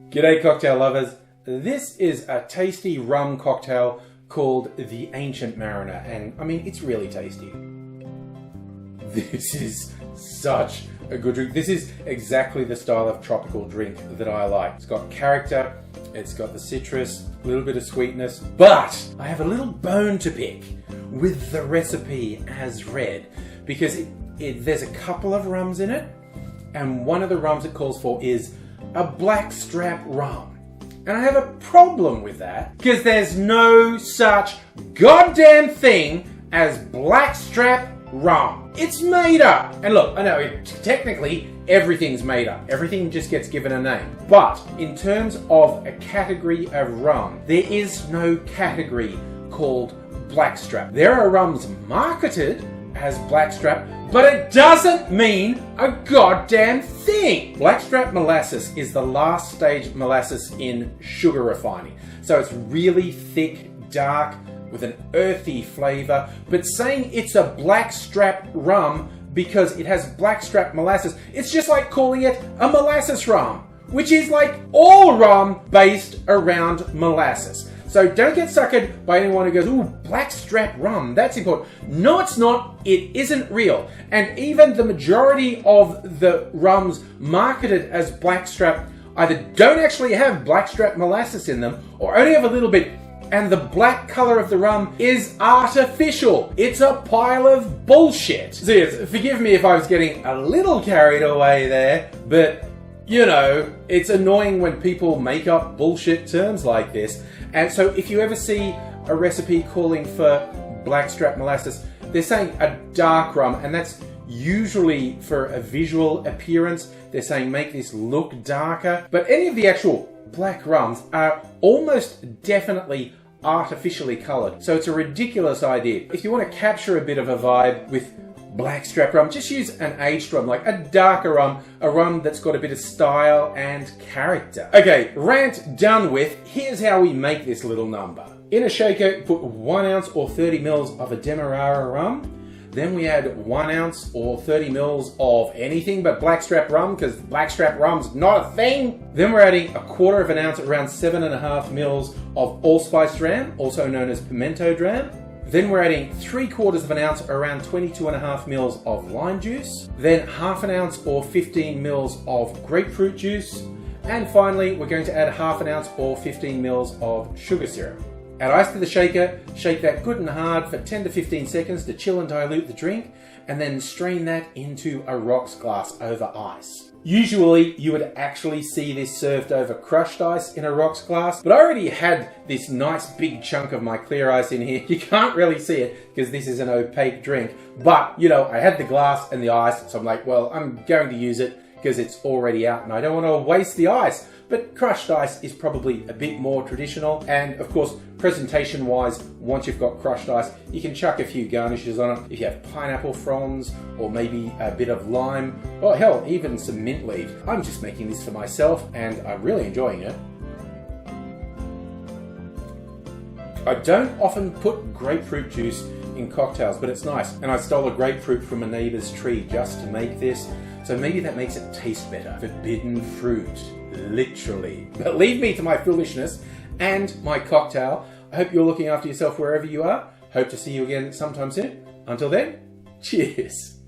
G'day cocktail lovers. This is a tasty rum cocktail called the Ancient Mariner, and I mean, it's really tasty. This is such a good drink. This is exactly the style of tropical drink that I like. It's got character, it's got the citrus, a little bit of sweetness, but I have a little bone to pick with the recipe as read, because there's a couple of rums in it, and one of the rums it calls for is a Blackstrap rum. And I have a problem with that, because there's no such goddamn thing as Blackstrap rum. It's made up. And look, I know technically everything's made up. Everything just gets given a name. But in terms of a category of rum, there is no category called Blackstrap. There are rums marketed as Blackstrap, but it doesn't mean a goddamn thing. Blackstrap molasses is the last stage molasses in sugar refining. So it's really thick, dark, with an earthy flavor, but saying it's a Blackstrap rum because it has Blackstrap molasses, it's just like calling it a molasses rum, which is like all rum based around molasses. So don't get suckered by anyone who goes, ooh, Blackstrap rum, that's important. No, it's not. It isn't real. And even the majority of the rums marketed as Blackstrap either don't actually have Blackstrap molasses in them or only have a little bit, and the black color of the rum is artificial. It's a pile of bullshit. So yes, forgive me if I was getting a little carried away there, but you know, it's annoying when people make up bullshit terms like this. And so if you ever see a recipe calling for Blackstrap molasses, they're saying a dark rum, and that's usually for a visual appearance. They're saying make this look darker. But any of the actual black rums are almost definitely artificially colored. So it's a ridiculous idea. If you want to capture a bit of a vibe with Blackstrap rum, just use an aged rum, like a darker rum, a rum that's got a bit of style and character. Okay, rant done with. Here's how we make this little number. In a shaker, put 1 ounce or 30 mils of a demerara rum. Then we add 1 ounce or 30 mils of anything but Blackstrap rum, because Blackstrap rum's not a thing. Then we're adding 1/4 of an ounce, around 7.5 mils of allspice dram, also known as pimento dram. Then we're adding 3/4 of an ounce, around 22.5 mils of lime juice. Then 1/2 ounce or 15 mils of grapefruit juice. And finally, we're going to add 1/2 ounce or 15 mils of sugar syrup. Add ice to the shaker, shake that good and hard for 10 to 15 seconds to chill and dilute the drink, and then strain that into a rocks glass over ice. Usually you would actually see this served over crushed ice in a rocks glass, but I already had this nice big chunk of my clear ice in here. You can't really see it because this is an opaque drink, but you know, I had the glass and the ice, so I'm like, well, I'm going to use it because it's already out and I don't want to waste the ice. But crushed ice is probably a bit more traditional, and of course, presentation wise, once you've got crushed ice, you can chuck a few garnishes on it. If you have pineapple fronds, or maybe a bit of lime, or hell, even some mint leaves. I'm just making this for myself, and I'm really enjoying it. I don't often put grapefruit juice in cocktails, but it's nice. And I stole a grapefruit from a neighbor's tree just to make this, so maybe that makes it taste better. Forbidden fruit. Literally. But leave me to my foolishness and my cocktail. I hope you're looking after yourself wherever you are. Hope to see you again sometime soon. Until then, cheers.